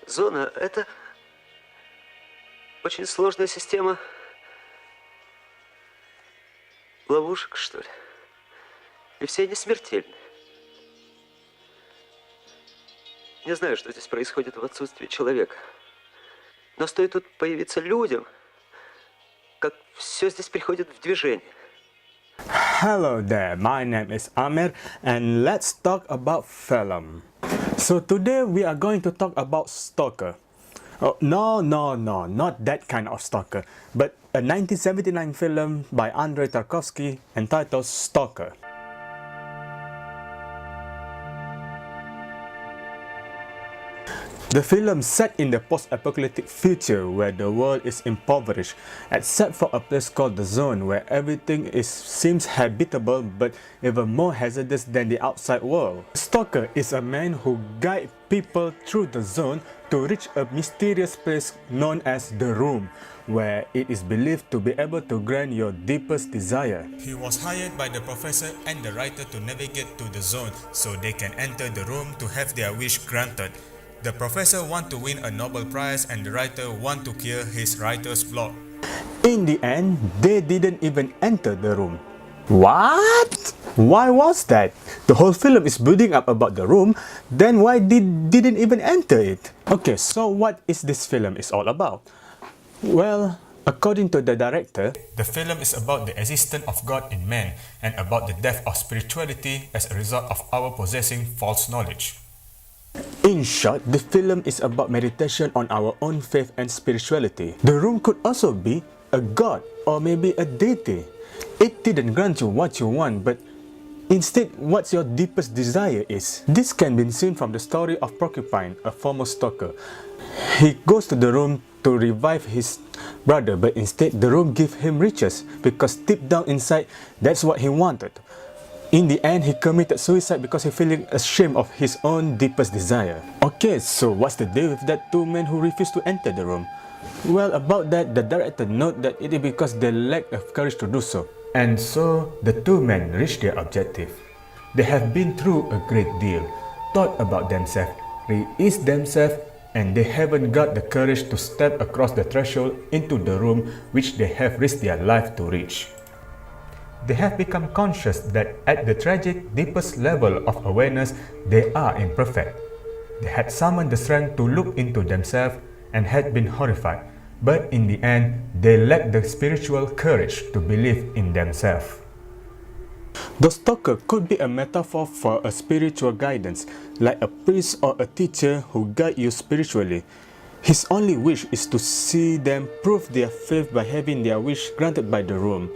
Зона – это очень сложная система ловушек, что ли. И все они смертельны. Не знаю, что здесь происходит в отсутствии человека. Но стоит тут появиться людям, как все здесь приходит в движение. Hello there, my name is Amir and let's talk about film. So today we are going to talk about Stalker. Oh, no, not that kind of Stalker, but a 1979 film by Andrei Tarkovsky entitled Stalker. The film set in the post-apocalyptic future where the world is impoverished, except for a place called the Zone where everything seems habitable but even more hazardous than the outside world. Stalker is a man who guides people through the Zone to reach a mysterious place known as the Room, where it is believed to be able to grant your deepest desire. He was hired by the professor and the writer to navigate to the Zone so they can enter the room to have their wish granted. The professor wants to win a Nobel Prize and the writer wants to clear his writer's block. In the end, they didn't even enter the room. What? Why was that? The whole film is building up about the room, then why didn't even enter it? Okay, so what is this film is all about? Well, according to the director, the film is about the existence of God in man and about the death of spirituality as a result of our possessing false knowledge. In short, the film is about meditation on our own faith and spirituality. The room could also be a god or maybe a deity. It didn't grant you what you want, but instead what your deepest desire is. This can be seen from the story of Porcupine, a former stalker. He goes to the room to revive his brother, but instead the room gives him riches because deep down inside that's what he wanted. In the end, he committed suicide because he feeling ashamed of his own deepest desire. Okay, so what's the deal with that two men who refused to enter the room? Well, about that, the director noted that it is because they lack of courage to do so. And so, the two men reached their objective. They have been through a great deal, thought about themselves, reached themselves, and they haven't got the courage to step across the threshold into the room which they have risked their life to reach. They have become conscious that at the tragic, deepest level of awareness, they are imperfect. They had summoned the strength to look into themselves and had been horrified, but in the end, they lacked the spiritual courage to believe in themselves. The stalker could be a metaphor for a spiritual guidance, like a priest or a teacher who guide you spiritually. His only wish is to see them prove their faith by having their wish granted by the room.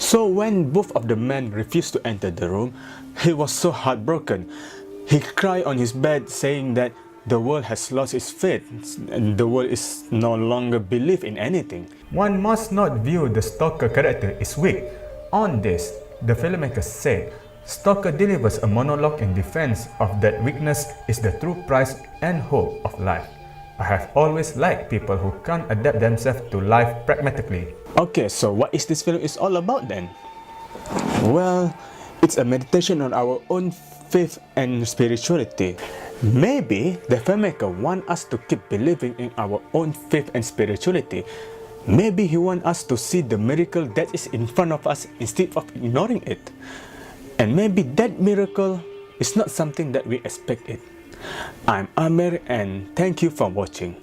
So when both of the men refused to enter the room, he was so heartbroken. He cried on his bed saying that the world has lost its faith and the world is no longer believe in anything. One must not view the stalker character as weak. On this, the filmmaker said, Stalker delivers a monologue in defense of that weakness is the true price and hope of life. I have always liked people who can adapt themselves to life pragmatically. Okay, so what is this film is all about then? Well, it's a meditation on our own faith and spirituality. Maybe the filmmaker wants us to keep believing in our own faith and spirituality. Maybe he wants us to see the miracle that is in front of us instead of ignoring it. And maybe that miracle is not something that we expected. I'm Amir and thank you for watching.